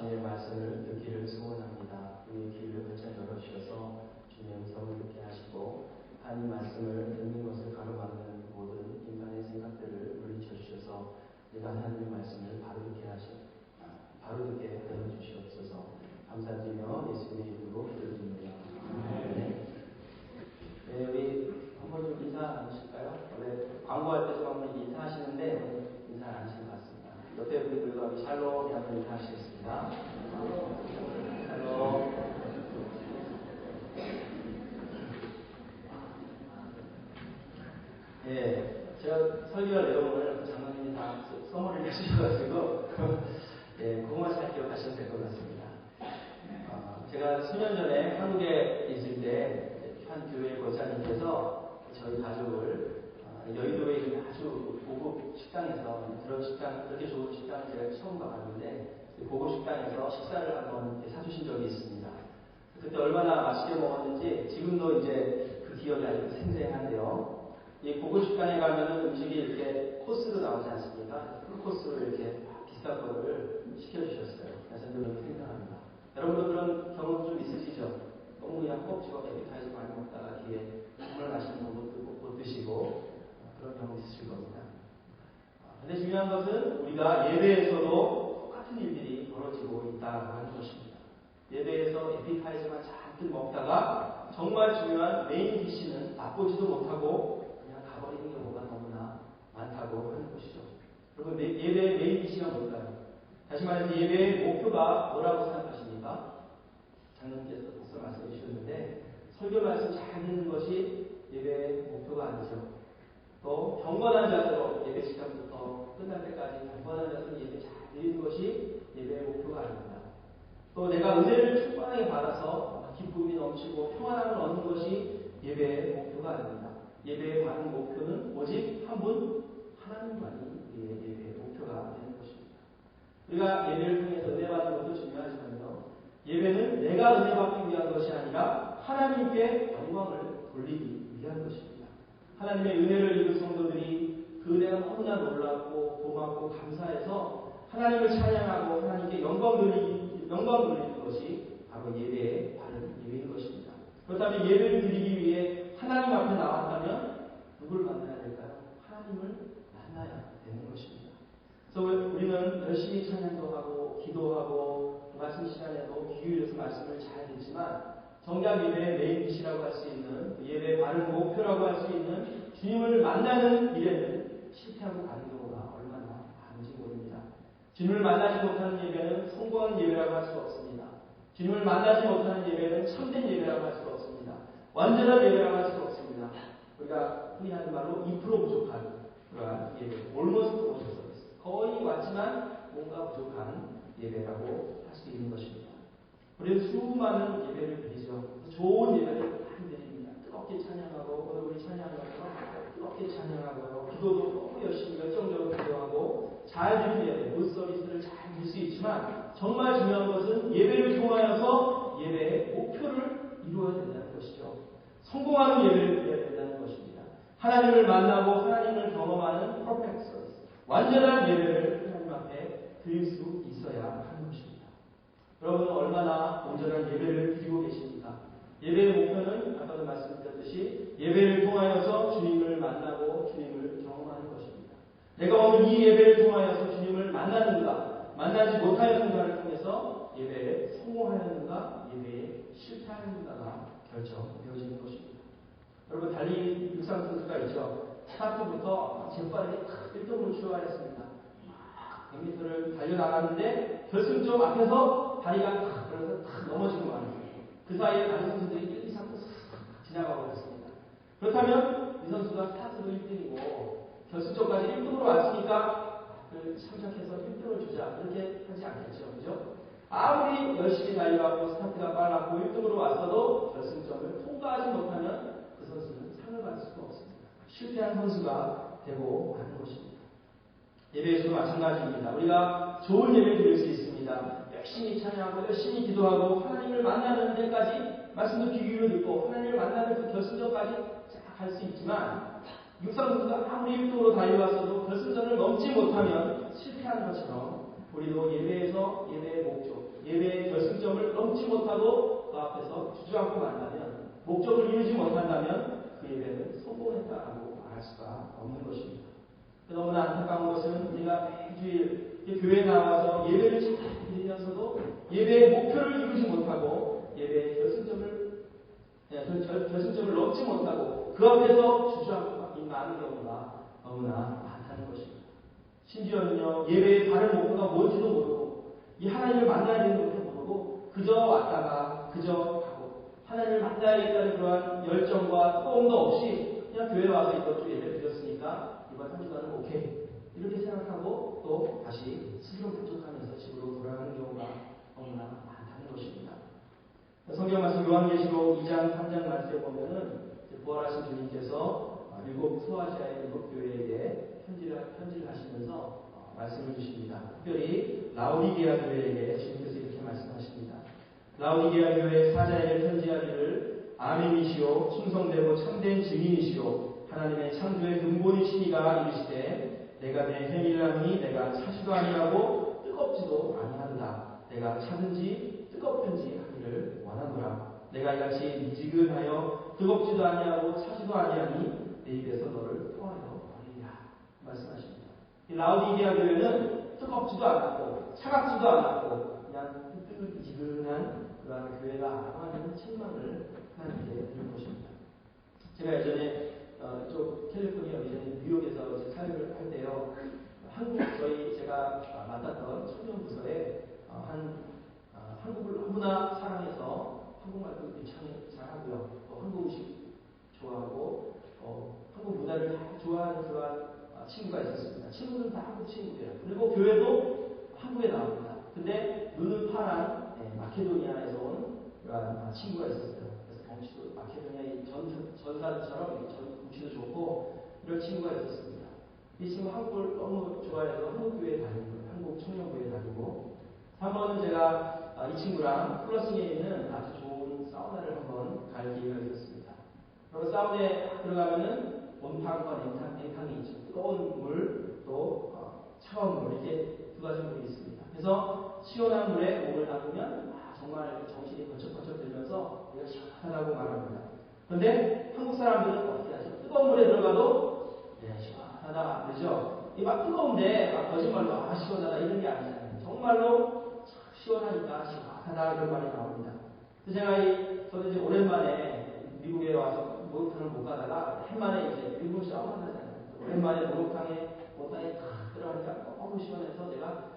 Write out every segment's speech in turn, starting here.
주님의 말씀을 듣기를 소원합니다. 우리의 귀를 활짝 열어주셔서 주님의 음성을 듣게 하시고 하나님 말씀을 듣는 것을 가로막는 모든 인간의 생각들을 물리쳐 주셔서 내가 하나님의 말씀을 바로 듣게 하여 주시옵소서. 감사드리며 예수님의 이름으로 기도드립니다. 네, 우리 한번 좀 인사 나누실까요? 원래 광고할 때 좀 한번 인사하시는데 인사 안 하신 것 같습니다. 옆에 분들과 샬롬 한번 인사하시겠습니다. 샬롬. 예, 제가 설교할 내용을 장로님이 다 써머리를 해주셔가지고 그것만 잘 기억하시면 될 것 같습니다. 제가 수년 전에 한국에 있을 때 한 교회 권사님께서 저희 가족을 여의도에 있는 아주 고급 식당에서 그런 식당, 그렇게 좋은 식당을 제가 처음 가봤는데 고급 식당에서 식사를 한번 사주신 적이 있습니다. 그때 얼마나 맛있게 먹었는지 지금도 이제 그 기억이 아주 생생한데요. 이 고급 식당에 가면은 음식이 이렇게 코스로 나오지 않습니까? 풀코스로 이렇게 비싼 거를 시켜주셨어요. 그래서 늘 생각합니다. 여러분도 그런 경험 좀 있으시죠? 너무 그냥 허겁지겁 에피타이저 많이 먹다가 뒤에 정말 맛있는 거 못 드시고 그런 경험 있으실 겁니다. 근데 중요한 것은 우리가 예배에서도 똑같은 일들이 벌어지고 있다고 하는 것입니다. 예배에서 에피타이저만 잔뜩 먹다가 정말 중요한 메인 디시는 맛보지도 못하고 그냥 가버리는 경우가 너무나 많다고 하는 것이죠. 여러분, 예배의 메인 디시가 뭘까요? 다시 말해서 예배의 목표가 뭐라고 생각하십니까? 장로님께서 앞서 말씀해 주셨는데 설교 말씀 잘 듣는 것이 예배의 목표가 아니죠. 또 경건한 자세로 예배 시간부터 끝날 때까지 경건한 자세로 예배 잘 드리는 것이 예배의 목표가 아닙니다. 또 내가 은혜를 충만하게 받아서 기쁨이 넘치고 평안함을 얻는 것이 예배의 목표가 아닙니다. 예배의 받는 목표는 오직 한 분 하나님만이 우리의 예배의 목표가 되는 것입니다. 우리가 예배를 통해서 은혜 받는 것도 중요하지만요. 예배는 내가 은혜 받기 위한 것이 아니라 하나님께 영광을 돌리기 위한 것입니다. 하나님의 은혜를 입은 성도들이 그 은혜가 너무나 놀랍고 고맙고 감사해서 하나님을 찬양하고 하나님께 영광 돌리는 것이 바로 예배의 바른 예배인 것입니다. 그렇다면 예배를 드리기 위해 하나님 앞에 나왔다면 누굴 만나야 될까요? 하나님을 만나야 되는 것입니다. 그래서 우리는 열심히 찬양도 하고 기도하고 말씀 시간에도 귀 기울여서 말씀을 잘 듣지만 정작 예배의 메인 디시라고 할 수 있는 예배의 바른 목표라고 할 수 있는 주님을 만나는 일에는 실패하고 가는 경우가 얼마나 많은지 모릅니다. 주님을 만나지 못하는 예배는 성공한 예배라고 할 수 없습니다. 주님을 만나지 못하는 예배는 참된 예배라고 할 수 없습니다. 완전한 예배라고 할 수 없습니다. 우리가 흔히 하는 말로 2% 부족한 그러한 예배, almost 오셔서 거의 왔지만 뭔가 부족한 예배라고 할 수 있는 것입니다. 우리는 수많은 예배를 드리죠. 좋은 예배를 많이 드립니다. 뜨겁게 찬양하고 오늘 우리 찬양하면서 뜨겁게 찬양하고요. 기도도 너무 열심히 열정적으로 기도하고 잘 드리는 예배, 문 서비스를 잘 드릴 수 있지만 정말 중요한 것은 예배를 통하여서 예배의 목표를 이루어야 된다는 것이죠. 성공하는 예배를 드려야 된다는 것입니다. 하나님을 만나고 하나님을 경험하는 퍼펙트 서비스, 완전한 예배를 하나님 앞에 드릴 수 있어야 하는 것입니다. 여러분은 얼마나 온전한 예배를 드리고 계십니까? 예배의 목표는 아까도 말씀드렸듯이 예배를 통하여서 주님을 만나고 주님을 경험하는 것입니다. 내가 오늘 이 예배를 통하여서 주님을 만났는가, 만나지 못하였는가를 통해서 예배에 성공하였는가, 예배에 실패하였는가가 결정되어지는 것입니다. 여러분, 달리기 육상 선수가 있죠. 스타트부터 재빠르게 1등으로 출발했습니다. 100m를 달려나갔는데 결승점 앞에서 다리가 그래서 넘어지고 마는 거예요. 그 사이에 다른 선수들이 1, 2, 3, 4 지나가고 있습니다. 그렇다면 이 선수가 스타트도 1등이고 결승점까지 1등으로 왔으니까 참작해서 1등을 주자 이렇게 하지 않겠죠. 그죠? 아무리 열심히 달려가고 스타트가 빨랐고 1등으로 왔어도 결승점을 통과하지 못하면 그 선수는 상을 받을 수가 없습니다. 실패한 선수가 되고 마는 것입니다. 예배에서도 마찬가지입니다. 우리가 좋은 예배 드릴 수 있습니다. 열심히 찬양하고 열심히 기도하고 하나님을 만나는 데까지 말씀도 귀 기울여 듣고 하나님을 만나는 그 결승점까지 쫙 갈 수 있지만 육상 선수가 아무리 1등으로 달려왔어도 결승점을 넘지 못하면 실패하는 것처럼 우리도 예배에서 예배의 목적, 못하고 그 앞에서 주저앉고 만다면, 목적을 이루지 못한다면 그 예배는 성공했다라고 말할 수가 없는 것입니다. 너무나 안타까운 것은 우리가 매주일 교회에 나와서 예배를 잘 드리면서도 예배의 목표를 이루지 못하고 예배의 결승점을 넘지 못하고 그 앞에서 주저앉고 많은 경우가 너무나 많다는 것입니다. 심지어는요, 예배의 다른 목표가 뭔지도 모르고 이 하나님을 만나야 되는 것도 모르고 그저 왔다가 그저 가고 하나님을 만나야겠다는 그러한 열정과 뜨거움도 없이 그냥 교회에 와서 이번 주 예배 드렸으니까 이번 한 주간은 오케이 이렇게 생각하고 또 다시 스스로 만족하면서 집으로 돌아가는 경우가 너무나 많다는 것입니다. 성경 말씀 요한계시록 2장 3장 말씀에 보면은 부활하신 주님께서 일곱 소아시아의 일곱 교회에게 편지를 하시면서 말씀을 주십니다. 특별히 라오디게아 교회에게 주님께서 이렇게 말씀하십니다. 라오디게아 교회 사자에게 편지하기를 아멘이시오 충성되고 참된 증인이시오 하나님의 창조의 근본이시니가 이르시되 내가 내 행위라니 내가 차지도 아니하고 뜨겁지도 아니하도다. 내가 차든지 뜨겁든지 하기를 원하노라. 내가 이같이 미지근하여 뜨겁지도 아니하고 차지도 아니하니 내 입에서 너를 토하여 버리리라 말씀하십니다. 이 라오디게아 교회는 뜨겁지도 않았고 차갑지도 않았고 그냥 뜨뜻미지근한 그러한 교회가 아니라는 책망을 하나님께 드린 것입니다. 제가 예전에 이쪽 캘리포니아 예전에 뉴욕에서 이제 사역을 할 때요, 제가 맡았던 청년부서에 한국을 너무나 사랑해서 한국말도 참 잘하고요, 또 한국 음식 좋아하고 한국 문화를 다 좋아하는 그러한 친구가 있었습니다. 친구들은 다 한국 친구예요. 그리고 교회도 한국에 나옵니다. 근데 눈은 파란 마케도니아에서 온 그러한 친구가 있었어요. 그래서 덩치도 마케도니아의 전사들처럼 덩치도 좋고 이런 친구가 있었습니다. 이 친구 한국을 너무 좋아해서 한국 교회에 다니고 한국 청년부에 다니고 한 번은 제가 이 친구랑 플러싱에 있는 아주 좋은 사우나를 한번 갈 기회가 있었습니다. 그리고 사우나에 들어가면은 온탕과 냉탕이 있죠. 뜨거운 물, 또 차가운 물 이렇게 두 가지 물이 있습니다. 그래서 시원한 물에 몸을 담그면 정말 정신이 번쩍번쩍 들면서 내가 시원하다고 말합니다. 그런데 한국 사람들은 어떻게 하죠? 뜨거운 물에 들어가도 시원하다 그러죠. 이 막 뜨거운데 막 거짓말로 시원하다 이런 게 아니잖아요. 정말로 시원하니까 시원하다 이런 말이 나옵니다. 그래서 저는 이제 오랜만에 미국에 와서 목욕탕을 못 가다가 오랜만에 이제 미국을 샤워하잖아요. 오랜만에 목욕탕에 탁 들어가니까 너무 시원해서 내가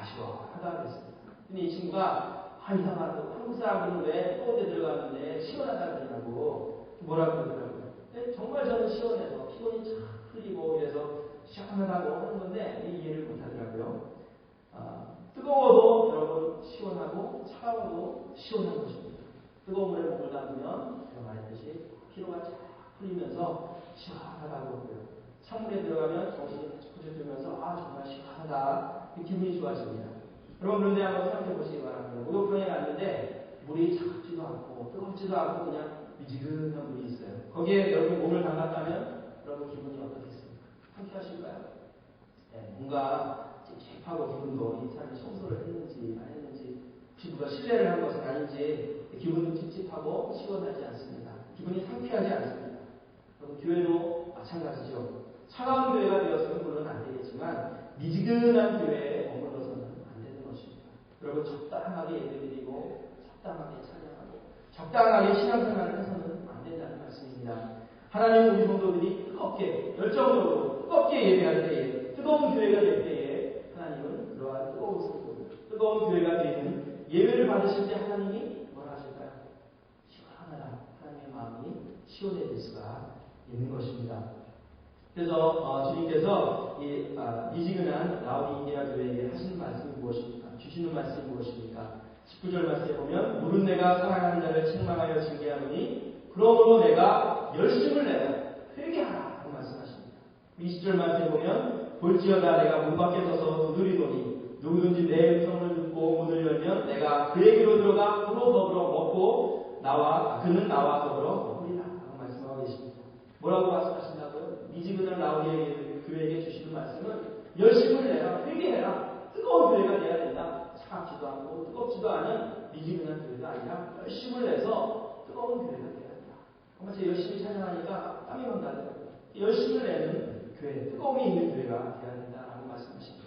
시원하다 그랬습니다. 근데 이 친구가 이상하다. 한국 사람들은 왜 뜨거운 데 들어갔는데 시원하다 그러냐고 뭐라고 그러더라고요. 근데 정말 저는 시원해서 피곤이 쫙 풀리고 이래서 시원하다고 하는 건데 이해를 못 하더라고요. 뜨거워도 여러분 시원하고 차가워도 시원한 것입니다. 뜨거운 물에 몸을 담그면 제가 말했듯이 피로가 쫙 풀리면서 시원하다고 하고요. 찬물에 들어가면 정신이 번쩍번쩍 들면서 정말 시원하다 기분이 좋아집니다. 여러분 그런데 한번 생각해 보시기 바랍니다. 목욕탕에 갔는데 물이 차갑지도 않고 뜨겁지도 않고 그냥 미지근한 물이 있어요. 거기에 여러분 몸을 담갔다면 여러분 기분이 어떻겠습니까? 상쾌하실까요? 뭔가 찝찝하고 기분도 이 사람이 청소를 했는지 안 했는지 혹시 누가 실례를 한 것은 아닌지 기분도 찝찝하고 시원하지 않습니다. 기분이 상쾌하지 않습니다. 여러분 교회도 마찬가지죠. 차가운 교회가 되었으면 물론 안 되겠지만 미지근한 교회에 머물러서는 안 되는 것입니다. 여러분 적당하게 예배드리고 적당하게 찬양하고 적당하게 신앙생활을 해서는 안 된다는 말씀입니다. 하나님은 우리 성도들이 뜨겁게 열정적으로 뜨겁게 예배할 때에 뜨거운 교회가 될 때에 하나님은 그러한 뜨거운 성도 뜨거운 교회가 되는 예배를 받으실 때 하나님이 뭐라 하실까요? 시원하다. 하나님의 마음이 시원해질 수가 있는 것입니다. 그래서 주님께서 이 미지근한 라오디게아 교회에게 하시는 말씀이 무엇입니까? 주시는 말씀이 무엇입니까? 19절 말씀에 보면 물은 내가 사랑하는 자를 책망하여 징계하노니 그러므로 내가 열심을 내라 회개하라 라고 말씀하십니다. 20절 말씀에 보면 볼지어다 내가 문 밖에 서서 두드리노니 누구든지 내 음성을 듣고 문을 열면 내가 그에게로 들어가 그로 더불어 먹고 그는 나와 더불어 먹으리라 라고 말씀하고 계십니다. 뭐라고 말씀하신다고요? 미지근한 라오디게아 교회에게 주시는 말씀은 열심을 내라 회개해라 뜨거운 교회가 돼야 된다. 차갑지도 않고 뜨겁지도 아는 미지근한 교회가 아니라 열심을 내서 뜨거운 교회가 되어야 한다. 정말 제가 열심히 찬양하니까 땀이 막 나더라고요. 열심을 내는 교회, 뜨거움이 있는 교회가 되어야 된다라고 말씀하십니다.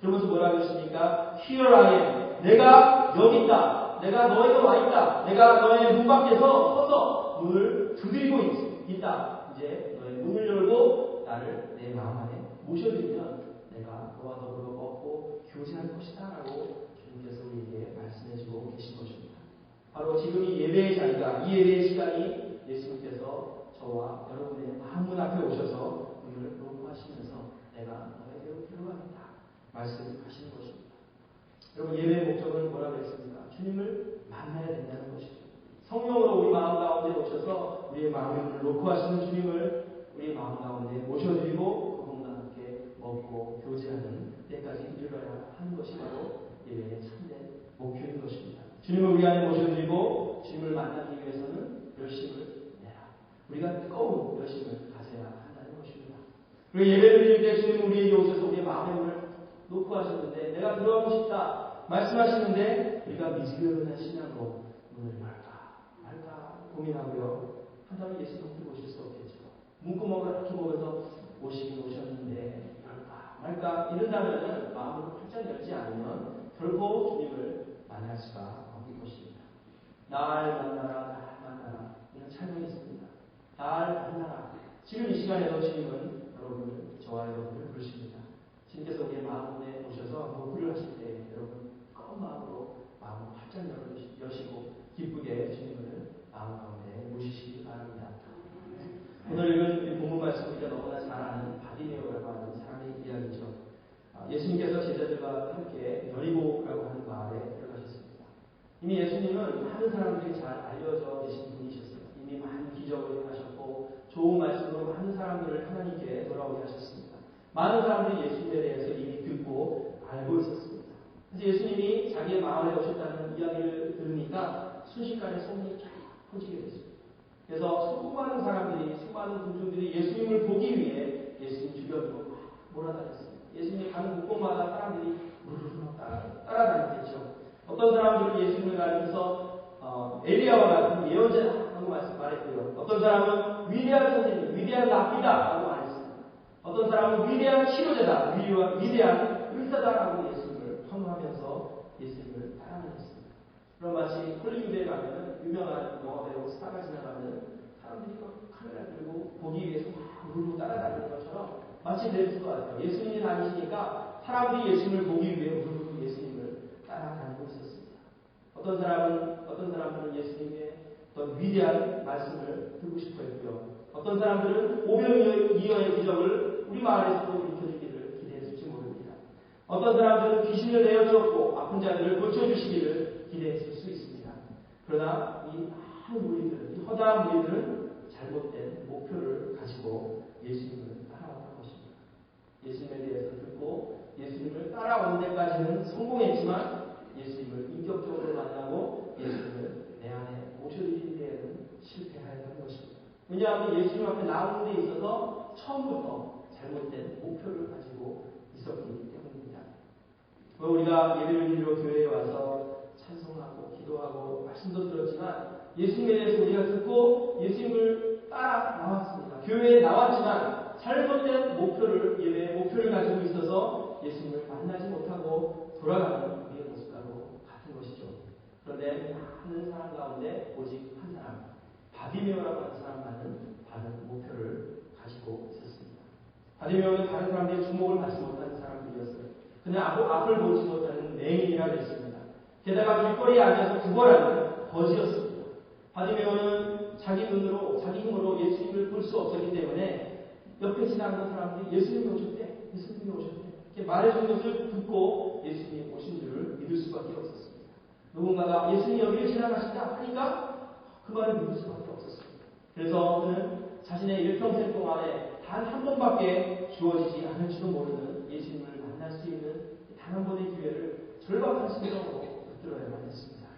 그러면서 뭐라고 하십니까? Here I am. 내가 여기 있다. 내가 너에게 와 있다. 내가 너의 문 밖에서 서서 문을 두드리고 있다. 이제 너의 문을 열고 나를 내 마음 안에 모셔들면 내가 너와 더불어 먹고 교제할 것이다 라고 주님께서 우리에게 말씀해주고 계신 것입니다. 바로 지금 이 예배의 자리가, 이 예배의 시간이 예수님께서 저와 여러분의 마음 앞에 오셔서 문을 녹음하시면서 내가 너에게로 들어가겠다 말씀하시는 것입니다. 여러분, 예배의 목적은 뭐라고 했습니까? 주님을 만나야 된다는 것이죠. 성령으로 우리 마음 가운데 오셔서 우리의 마음에 문을 놓고 하시는 주님을 우리 마음 가운데 모셔드리고 그분과 함께 먹고 교제하는 때까지 이르러야 하는 것이 바로 예배의 참된 목표인 것입니다. 주님을 우리 안에 모셔드리고 주님을 만나기 위해서는 열심을 내라. 우리가 뜨거운 열심을 가져야 한다는 것입니다. 그리고 예배를 드릴 때 주님은 우리에게 오셔서 우리의 마음의 문을 놓고 하셨는데 내가 들어가고 싶다 말씀하시는데 우리가 미지근한 신앙으로 문을 말까 고민하고요. 한다면 예수님께 오실 수 없겠죠. 문구멍을 이렇게 보면서 오시긴 오셨는데 말까 이런다면 마음을 활짝 열지 않으면 결코 주님을 만날 수가 없는 것입니다. 날 만나라 이런 찬양이 있습니다. 날 만나라. 지금 이 시간에도 주님은 여러분을 저와 여러분을 부르십니다. 주님께서 우리의 마음에 오셔서 노크를 하실 때 여러분 뜨거운 마음으로 마음을 활짝 여시고 기쁘게 주님을 마음 가운데 모시시기 바랍니다. 오늘 읽은 본문 말씀 우리가 너무나 잘 아는 바디메오라고 하는 사람의 이야기죠. 예수님께서 제자들과 함께 여리고라고 하는 마을에 들어가셨습니다. 이미 예수님은 많은 사람들이 잘 알려져 계신 분이셨어요. 이미 많은 기적을 행하셨고 좋은 말씀으로 많은 사람들을 하나님께 돌아오게 하셨습니다. 많은 사람들이 예수님에 대해서 이미 듣고 알고 있었습니다. 그래서 예수님이 자기의 마을에 오셨다는 이야기를 들으니까 순식간에 소문이 쫙 퍼지게 됐습니다. 그래서 수많은 사람들이, 수많은 군중들이 예수님을 보기 위해 예수님 주변으로 몰아다녔습니다. 예수님이 가는 곳곳마다 사람들이 따라다녔겠죠. 어떤 사람들은 예수님을 가리켜서 엘리야와 같은 예언자라고 말했고요. 어떤 사람은 위대한 선생님, 위대한 랍비다라고 말했습니다. 어떤 사람은 위대한 치료자다, 위대한 의사다라고 예수님을 선호하면서 예수님을 따라다녔습니다. 그럼 마치 홀리우드에 가면 유명한 영화배우 스타가 지나가면 사람들이 카메라 들고 보기 위해서 막 울고 따라다니는 것처럼 마치 그랬을 것 같아요. 예수님이 다니시니까 사람들이 예수님을 보기 위해 울고 예수님을 따라다니고 있었습니다. 어떤 사람들은 예수님의 어떤 위대한 말씀을 듣고 싶어 했고요. 어떤 사람들은 오병이어의 기적을 우리 마을에서도 일으켜주기를 기대했을지 모릅니다. 어떤 사람들은 귀신을 내어주었고 아픈 자들을 고쳐주시기를 기대했을 수 있습니다. 그러나 이 많은 무리들, 이 허다한 무리들은 잘못된 목표를 가지고 예수님을 따라왔던 것입니다. 예수님에 대해서 듣고 예수님을 따라온 데까지는 성공했지만 예수님을 인격적으로 만나고 예수님을 내 안에 모셔드리는 데에는 실패하였던 것입니다. 왜냐하면 예수님 앞에 나오는 데 있어서 처음부터 잘못된 목표를 가지고 있었기 때문입니다. 우리가 예배를 드리러 교회에 와서 찬송하고 기도하고 말씀도 들었지만 예수님에 대해서 우리가 듣고 예수님을 따라 나왔습니다. 교회에 나왔지만 잘못된 목표를, 예배의 목표를 가지고 있어서 예수님을 만나지 못하고 돌아가는 우리의 모습과도 같은 것이죠. 그런데 많은 사람 가운데 오직 한 사람, 바디메오라고 하는 사람만은 다른 목표를 가지고 있었습니다. 바디메오는 다른 사람들의 주목을 받지 못하는 사람들이었어요. 그냥 앞을 보지 못하는 맹인이라 했습니다. 게다가 길거리에 앉아서 구걸하는 거지였습니다. 바디메오는 자기 눈으로, 자기 힘으로 예수님을 볼 수 없었기 때문에 옆에 지나가는 사람들이 예수님이 오셨대, 예수님이 오셨대 이렇게 말해준 것을 듣고 예수님이 오신 줄을 믿을 수밖에 없었습니다. 누군가가 예수님이 여기를 지나가신다 하니까 그 말을 믿을 수밖에 없었습니다. 그래서 그는 자신의 일평생 동안에 단 한 번밖에 주어지지 않을지도 모르는 예수님을 만날 수 있는 단 한 번의 기회를 절박한 심정으로 붙들어야만 했습니다.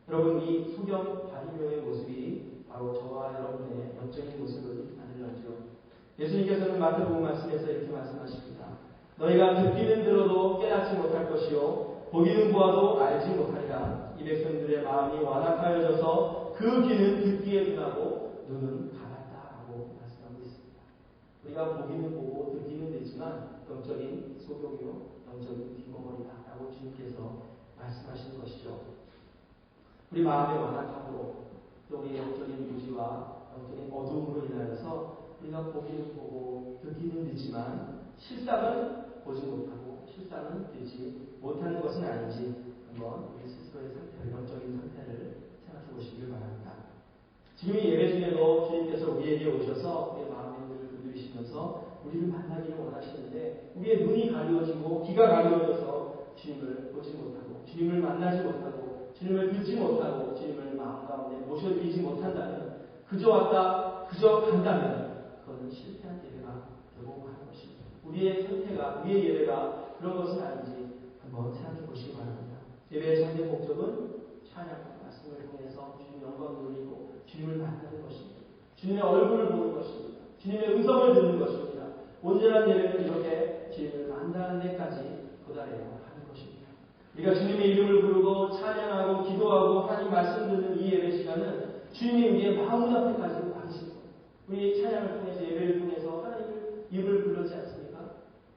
여러분, 이 소경 바디메오의 모습이 바로 저와 여러분의 영적인 모습을 만들었죠. 예수님께서는 마태복음 말씀에서 이렇게 말씀하십니다. 너희가 듣기는 들어도 깨닫지 못할 것이요 보기는 보아도 알지 못하리라. 그 귀는 듣기에 둔하고 눈은 감았다라고 말씀하고 있습니다. 우리가 보기는 보고 듣기는 듣지만 영적인 소경이요 영적인 귀머거리다라고 주님께서 말씀하시는 것이죠. 우리 마음의 완악함으로 또 우리 영적인 무지와 영적인 어두움으로 인하여서 우리가 보기는 보고 듣기는 듣지만 실상은 보지 못하고 실상은 듣지 못하는 것은 아닌지 한번 우리 스스로의 상태를, 영적인 상태를 생각해 보시길 바랍니다. 지금 이 예배 중에도 주님께서 우리에게 오셔서 우리의 마음의 문을 두드리시면서 우리를 만나기를 원하시는데 우리의 눈이 가려지고 귀가 가려져서 주님을 보지 못하고 주님을 만나지 못하고 주님을 듣지 못하고 주님을 마음 가운데 모셔드리지 못한다면 그저 왔다 그저 간다면 그것은 실패한 예배가 되고 하는 것입니다. 우리의 선택가 우리의 예배가 그런 것은 아닌지 한번 생각해 보시기 바랍니다. 예배의 참된 목적은 찬양과 말씀을 통해서 주님의 영광을 돌리고 주님을 만나는 것입니다. 주님의 얼굴을 보는 것입니다. 주님의 음성을 듣는 것입니다. 온전한 예배는 이렇게 주님을 만나는 데까지 도달해야 하는 것입니다. 우리가 주님의 이름을 부르고 찬양하고 기도하고 하나님 말씀 듣는 이 예배 시간은 주님이 우리의 마음 앞에까지 와 계십니다. 우리 찬양을 통해서 예배를 통해서 하나님을 입을 불렀지 않습니까?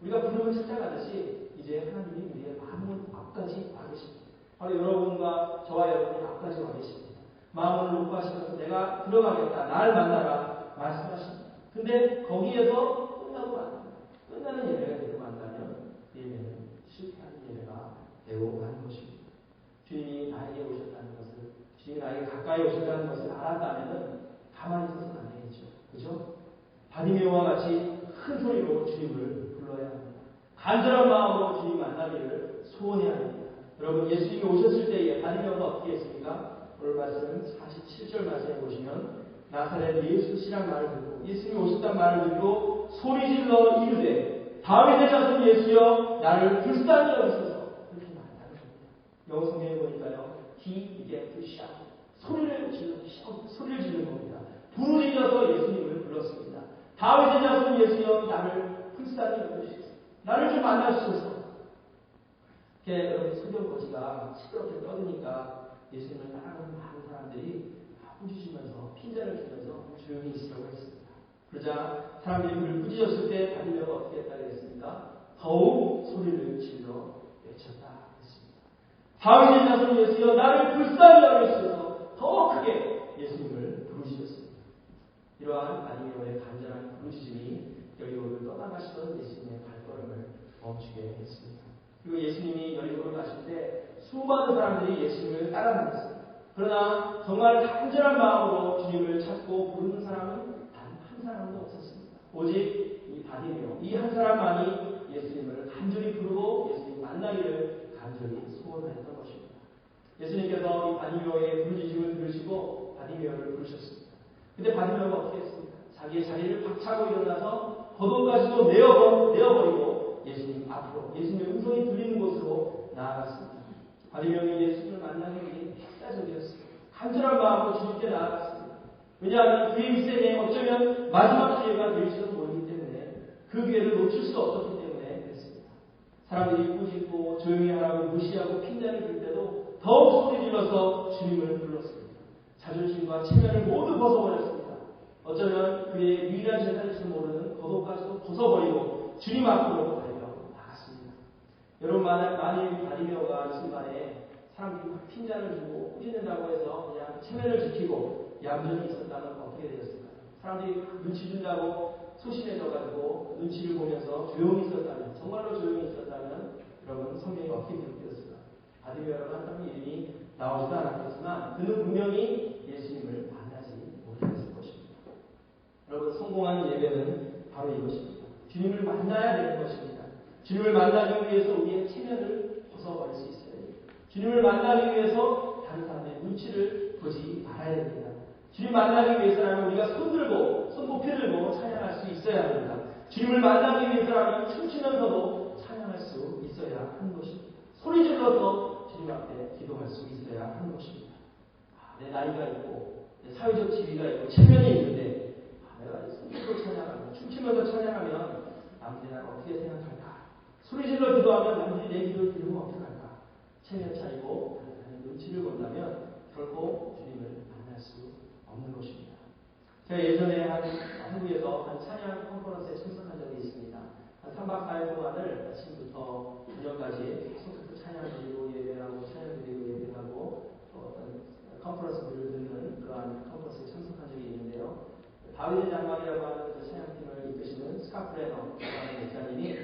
우리가 부름을 찾아가듯이 이제 하나님이 우리의 마음 앞까지 와 계십니다. 바로 여러분과 저와 여러분이 앞까지 와 계십니다. 마음을 놓고 하시면서 내가 들어가겠다. 날 만나라. 말씀하십니다. 근데 거기에서 끝나고 안 됩니다. 끝나는 예배가 되고 만나면 그 예배는 실패하는 예배가 되고 마는 것입니다. 주님이 나에게 오셨다는 것을, 주님이 나에게 가까이 오셨다는 것을 알았다면 가만히 있어서는 안 되겠죠. 그죠? 바디메오와 같이 큰 소리로 주님을 불러야 합니다. 간절한 마음으로 주님 만나기를 소원해야 합니다. 여러분, 예수님이 오셨을 때에 바디메오가 어떻게 했습니까? 오늘 말씀 47절 말씀해 보시면 나사렛 예수시란 말을 듣고 예수님이 오셨다는 말을 듣고 소리질러 이르되 다윗의 자손 예수여 나를 불쌍히 여기소서. 이렇게 말하는 겁니다. 영어 성경에 보니까요, he began to shout. 소리를 지르는 겁니다. 부르짖어서 예수님을 불렀습니다. 다윗의 자손 예수여 나를 불쌍히 여기소서. 나를 좀 만나주소서. 이렇게 여러분 소경거지가 시끄럽게 떠드니까 예수님을 따라가는 많은 사람들이 꾸짖으면서 핀잔을 주면서 조용히 있으라고 했습니다. 그러자 사람들이 그를 꾸짖었을 때 바디메오가 어떻게 했다고 했습니까? 더욱 소리를 질러 외쳤다 했습니다. 다윗의 자손 예수여 나를 불쌍히 여기소서. 더 크게 예수님을 부르짖었습니다. 이러한 바디메오의 간절한 부르짖음이 여리고를 떠나가시던 예수님의 발걸음을 멈추게 했습니다. 그리고 예수님이 여리고를 가실 때 수많은 사람들이 예수님을 따라다녔습니다. 그러나 정말 간절한 마음으로 주님을 찾고 부르는 사람은 단 한 사람도 없었습니다. 오직 이 바디메오, 이 한 사람만이 예수님을 간절히 부르고 예수님 만나기를 간절히 소원하였던 것입니다. 예수님께서 이 바디메오의 부르짖음을 들으시고 바디메오를 부르셨습니다. 근데 바디메오가 어떻게 했습니까? 자기의 자리를 박차고 일어나서 겉옷까지도 내어버리고 예수님 앞으로, 예수님의 음성이 들리는 곳으로 나아갔습니다. 바디메오는 예수님을 만나기 위해 필사적이었습니다. 간절한 마음으로 주님께 나아갔습니다. 왜냐하면 그의 일생에 어쩌면 마지막 기회가 될지도 모르기 때문에 그 기회를 놓칠 수 없었기 때문에 그랬습니다. 사람들이 꾸짖고 조용히 하라고 무시하고 핀잔을 들 때도 더욱 소리 질러서 주님을 불렀습니다. 자존심과 체면을 모두 벗어버렸습니다. 어쩌면 그의 유일한 재산일지도 모르는 겉옷까지도 벗어버리고 주님 앞으로 나갔습니다. 여러분, 만일 바디메오가 이 순간에 사람들이 막 핀잔을 주고 꾸짖는다고 해서 그냥 체면을 지키고 얌전히 있었다면 어떻게 되었을까요? 사람들이 눈치 준다고 소심해져가지고 눈치를 보면서 조용히 있었다면, 정말로 조용히 있었다면 여러분 성경이 어떻게 기록되었을까요? 바디메오라고 한 사람의 이름이 나오지도 않았겠지만 그는 분명히 예수님을 만나지 못했을 것입니다. 여러분, 성공한 예배는 바로 이것입니다. 주님을 만나야 되는 것입니다. 주님을 만나기 위해서 우리의 체면을 벗어버릴 수 있어야 됩니다. 주님을 만나기 위해서 다른 사람의 눈치를 보지 말아야 됩니다. 주님 만나기 위해서라면 우리가 손 높이 들고 찬양할 수 있어야 합니다. 주님을 만나기 위해서라면 춤추면서도 찬양할 수 있어야 하는 것입니다. 소리 질러서 주님 앞에 기도할 수 있어야 하는 것입니다. 내 나이가 있고 내 사회적 지위가 있고 체면이 있는데 내가 손으로 찬양하고 춤추면서 찬양하면 남들이 나를 어떻게 생각할까? 소리 질러 기도하면 남들이 내 기도를 들으면 어떡할까? 체면 차리고 눈치를 본다면 결코 주님을 만날 수 오늘 아침부터 저녁까지 계속해서 찬양 드리고 예배하고 찬양 드리고 예배하고 어떤 컨퍼런스를 듣는 그러한 컨퍼런스에 참석한 적이 있는데요. 다윗의 장막이라고 하는 그 찬양팀을 이끄시는 스카프레너라는 목사님이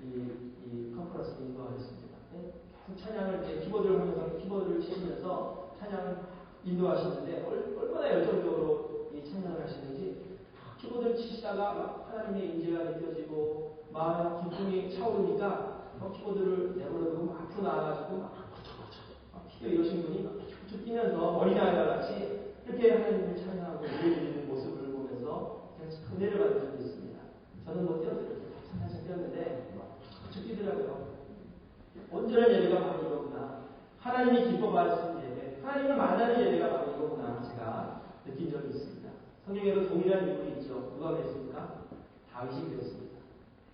이 컨퍼런스를 인도하셨습니다. 계속 찬양을 키보드를 하면서 키보드를 치시면서 찬양을 인도하시는데 얼마나 열정적으로 이 찬양을 하시는지 키보드를 치시다가 막 하나님의 인재가 느껴지고 마음에 기쁨이 차오르니까 키보드를 내버려두고 막 앞으로 나와가지고 막 피겨 이러신 분이 막 툭툭 뛰면서 어린아이와 같이 이렇게 하나님을 찬양하고 예배드리는 모습을 보면서 그냥 참 은혜를 받은 적이 있습니다. 저는 뭐 뛰었어요. 한참 뛰었는데 툭툭 뛰더라고요. 온전한 예배가 바로 이거구나. 하나님이 기뻐하시는 예배, 하나님을 만나는 예배가 바로 이거구나 제가 느낀 적이 있습니다. 성경에도 동일한 인물이 있죠. 누가 그랬습니까? 다윗이 그랬습니다.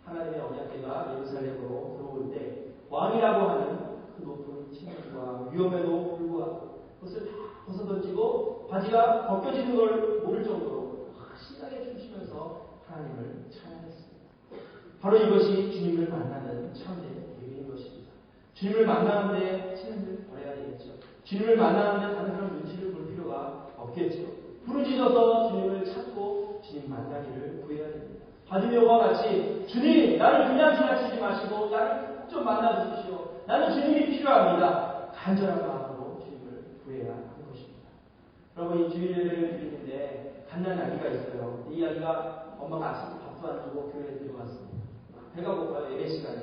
하나님의 언약궤가 예루살렘으로 들어올 때 왕이라고 하는 그 높은 층과 위험에도 불구하고 그것을 다 벗어던지고 바지가 벗겨지는 걸 모를 정도로 신나게 춤추면서 하나님을 찬양했습니다. 바로 이것이 주님을 만나는 참된 예배인 것입니다. 주님을 만나는데 시간을 버려야 되겠죠. 주님을 만나는데 다른 사람 눈치를 볼 필요가 없겠죠. 부르짖어서 주님을 찾고 주님 만나기를 구해야 됩니다. 바디메오와 같이 주님 나를 그냥 지나치지 마시고 나를 꼭 좀 만나 주십시오. 나는 주님이 필요합니다. 간절한 마음으로 주님을 구해야 하는 것입니다. 여러분 이 주일 예배를 드리는데 갓난 아기가 있어요. 이 아기가 엄마가 아침부터 밥도 안 주고 교회에 들어갔습니다. 배가 고파요. 예배 시간에.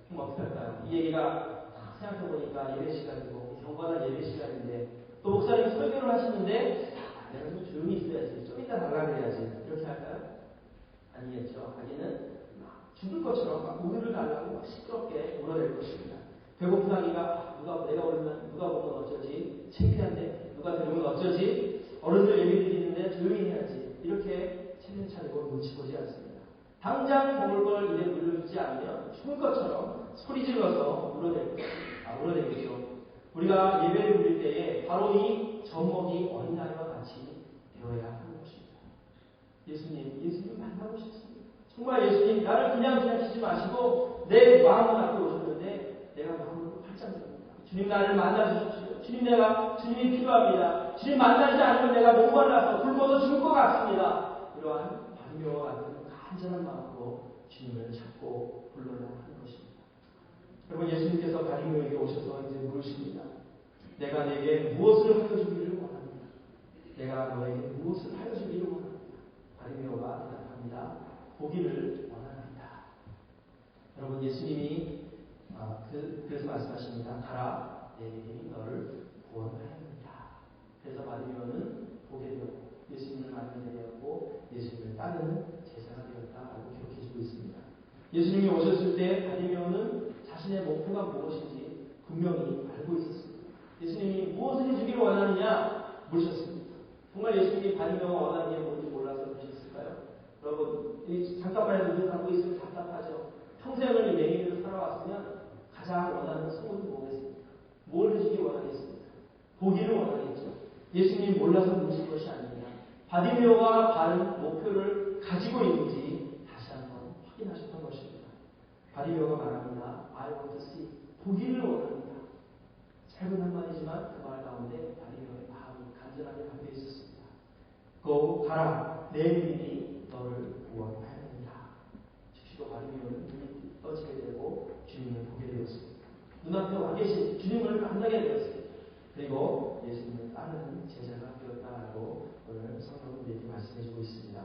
그럼 어떻게 할까요? 이 얘기가 생각해보니까 예배 시간이고 경건한 예배 시간인데 또 목사님이 설교를 하시는데 내가 좀 조용히 있어야지. 좀 이따 달라 그래야지. 이렇게 할까요? 아니겠죠. 아기는 죽을 것처럼 막 우유를 달라고 막 시끄럽게 울어댈 것입니다. 배고픈 아기가 내가 울면 누가 보면 어쩌지? 창피한데 누가 들으면 어쩌지? 어른들 예배 드리는데 조용히 해야지. 이렇게 체면 차리고 눈치 보지 않습니다. 당장 먹을 걸 입에 물려주지 않으면 죽을 것처럼 소리 질러서 울어대겠죠. 우리가 예배를 드릴 때에 바로 이 젖먹이 어린아이와 같이 되어야 하는 것입니다. 예수님 만나고 싶습니다. 정말 예수님 나를 그냥 지나치지 마시고 내 마음을 앞에 오셨는데 내가 마음으로 활짝 열립니다. 주님 나를 만나 주십시오. 주님이 필요합니다. 주님 만나지 않으면 내가 목말라서 굶어서 죽을 것 같습니다. 이러한 바디메오와 같은 간절한 마음으로 주님을 찾고 불러야 하는 것입니다. 여러분 예수님께서 바디메오에게 오셔서 이제 물으십니다. 내가 내게 무엇을 하여 주기를 원합니다. 내가 너에게 무엇을 하여 주기를 원합니다. 바디메오가 대답합니다. 보기를 원합니다. 여러분 예수님이 그래서 말씀하십니다. 가라 내 믿음이 너를 구원하였느니라. 그래서 바디메오는 보게 되었고 예수님을 만나게 되었고 예수님을 따르는 제자가 되었다라고 기록해주고 있습니다. 예수님이 오셨을 때 바디메오는 자신의 목표가 무엇인지 분명히 알고 있었습니다. 예수님이 무엇을 해주기를 원하느냐 물으셨습니다. 정말 예수님이 바디메오가 원하는 게 뭔지 몰라서 물으셨을까요? 여러분 잠깐만이라도 눈 감고 있으면 답답하죠. 평생을 이 맹인으로 살아왔으면 가장 원하는 소원이 뭐겠습니까? 뭘 해주기 원하겠습니까? 보기를 원하겠죠. 예수님 몰라서 물으신 것이 아닙니다. 바디메오가 바른 목표를 가지고 있는지 다시 한번 확인하셨던 것입니다. 바디메오가 말합니다. I want to see. 보기를 원합니다. 짧은 한마디지만 그 말 가운데 바디메오의 마음이 간절하게 담겨 있었습니다. 가라. 내 믿음이 너를 구원하였느니라. 즉시로 바디메오는 눈이 떠지게 되고 주님을 보게 되었습니다. 눈앞에 와 계신 주님을 만나게 되었습니다. 그리고 예수님을 따르는 제자가 되었다라고 오늘 성경은 우리에게 말씀해주고 있습니다.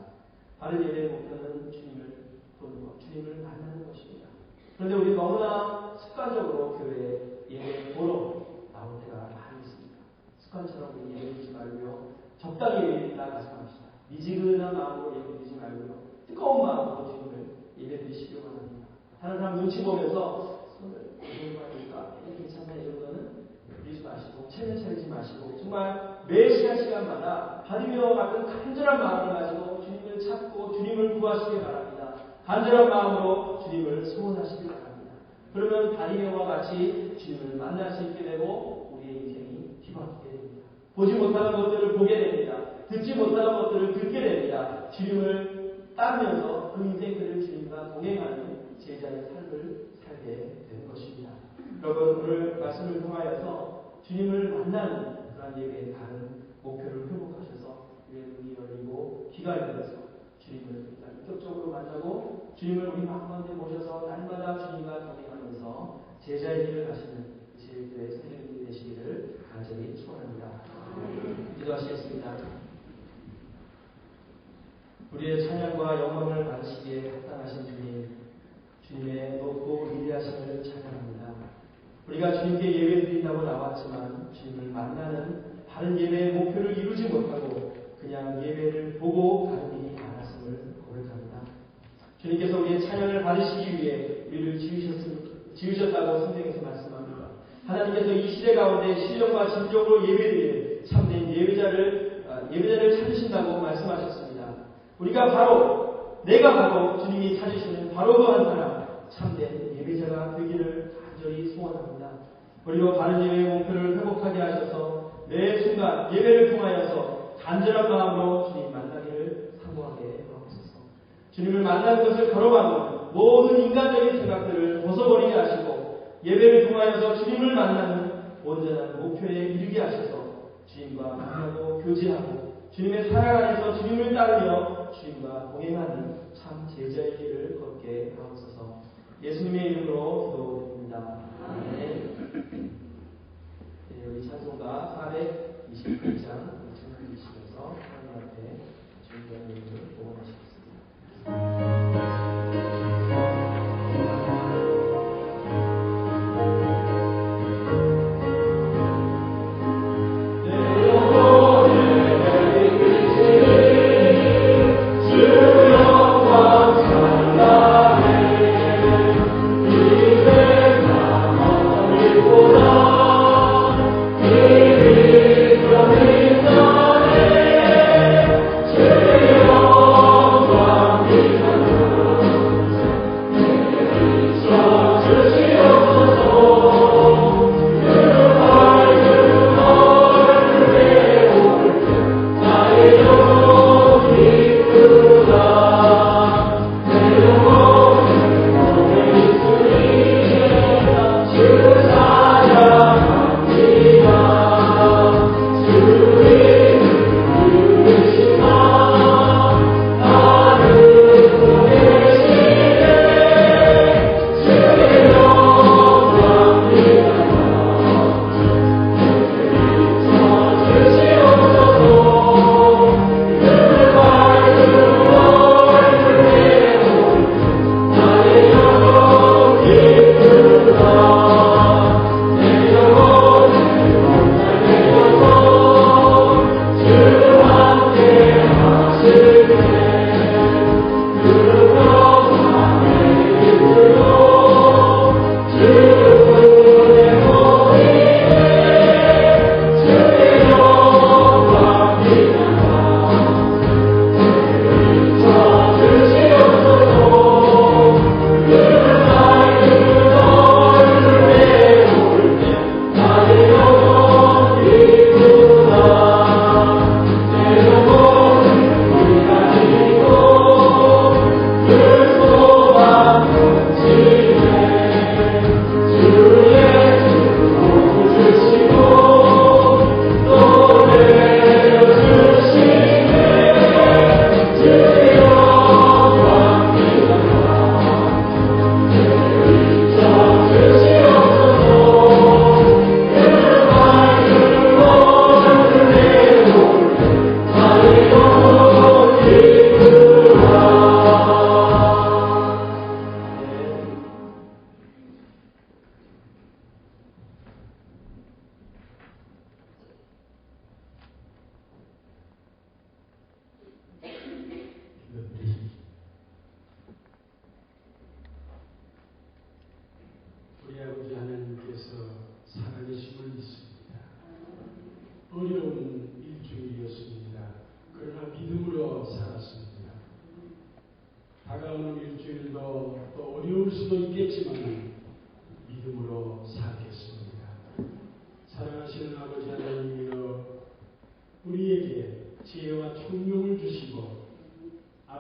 바른 예배의 목표는 주님을 보는 것, 주님을 만나는 것입니다. 그런데 우리 너무나 습관적으로 교회에 예배 보러 나올 때가 많이 있습니다. 습관처럼 우리 예배드리지 말고요. 적당히 예배드리다 말씀합시다. 미지근한 마음으로 예배드리지 말고요. 뜨거운 마음으로 주님을 예배드리시기 원합니다. 다른 사람 눈치 보면서 손을 고정하니까 괜찮나 이 정도는 드리지 마시고 체면 차리지 마시고 정말 매 시간마다 바디메오와 같은 간절한 마음을 가지고 주님을 찾고 주님을 구하시기 바랍니다. 간절한 마음으로 주님을 소원하시기 바랍니다. 그러면 바디메오와 같이 주님을 만날 수 있게 되고 우리의 인생이 뒤바뀌게 됩니다. 보지 못하는 것들을 보게 됩니다. 듣지 못하는 것들을 듣게 됩니다. 주님을 따르면서 그 인생들을 주님과 동행하는 제자의 삶을 살게 되는 것입니다. 여러분, 오늘 말씀을 통하여서 주님을 만나는 그러한 예배의 다른 목표를 회복하셔서 우리의 눈이 열리고 귀가 열려서 주님을 인격적으로 만나고 주님을 우리 마음 가운데 모셔서 날마다 주님과 동행하면서 제자의 길을 가시는 제일교회 선생님들이 되시기를 간절히 축원합니다. 기도하시겠습니다. 우리의 찬양과 영광을 받으시기에 합당하신 주님, 주님의 높고 위대하심을 찬양합니다. 우리가 주님께 예배드린다고 나왔지만 주님을 만나는 다른 예배의 목표를 이루지 못하고 그냥 예배를 보고 가는 일이 많았음을 고백합니다. 주님께서 우리의 찬양을 받으시기 위해 우리를 지으셨다고 성경에서 말씀합니다. 하나님께서 이 시대 가운데 신령과 진정으로 예배드리는 참된 예배자를 찾으신다고 말씀하셨습니다. 내가 바로 주님이 찾으시는 바로 그 한 사람, 참된 예배자가 되기를 간절히 소원합니다. 우리로 바른 예배의 목표를 회복하게 하셔서 매 순간 예배를 통하여서 간절한 마음으로 주님 만나기를 사모하게 하옵소서. 주님을 만나는 것을 가로막는 모든 인간적인 생각들을 벗어버리게 하시고 예배를 통하여서 주님을 만나는 온전한 목표에 이르게 하셔서 주님과 만나고 교제하고 주님의 사랑 안에서 주님을 따르며 주님과 동행하는 참 제자의 길을 걷게 하옵소서. 예수님의 이름으로 기도드립니다. 아멘. 네, 우리 찬송가 428장 읽으시면서 하나님 앞에 주님의 이름을 복음하시겠습니다.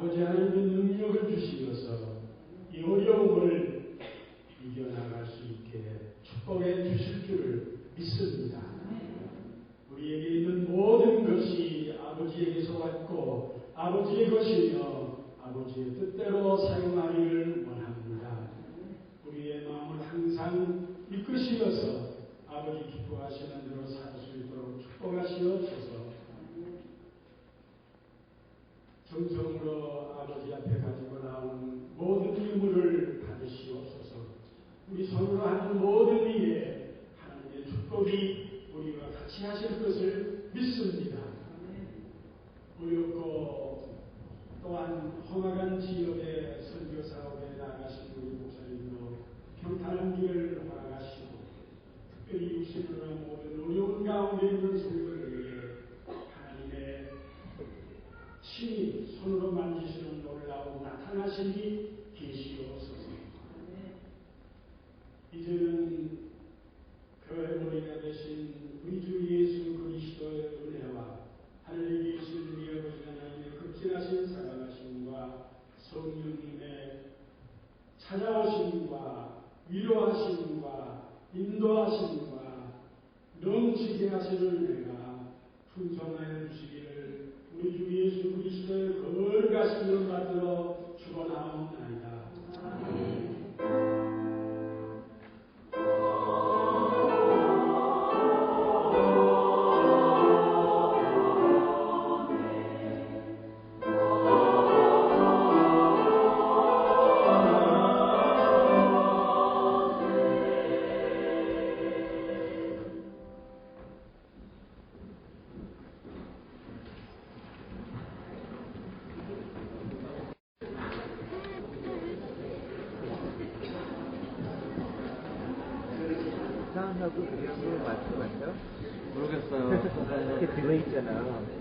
아버지 하나님의 능력을 주시면서 이 어려움을 이겨내 허락하시옵소서. 정성으로 아버지 앞에 가지고 나온 모든 유물을 받으시옵소서. 우리 손으로 하는 모든 일에 하나님의 축복이 우리와 같이 하실 것을 믿습니다. 어렵고 또한 험악한 지역의 선교 사업에 나가신 우리 목사님도 평탄한 길을 허락하시고 특별히 육신으로 모든 어려운 가운데 있는 성도를 위해 하나님의 친히 손으로 만지시는 놀라운 나타나심이 계시옵소서. 이제는 교회머리가 되신 우리 주 예수 그리스도의 은혜와 하늘에 계신 우리 아버지 하나님의 극진하신 사랑하심과 성령님의 찾아오심과 위로하심과 인도하심과 넘치게 하시는 은혜가 풍성하여 주시기를 우리 주 예수 그리스도의 거룩하신 이름 받들어 축원하옵나이다. 아멘. 상하고 그림하고 맞죠? 모르겠어요. 이렇게 들어있잖아.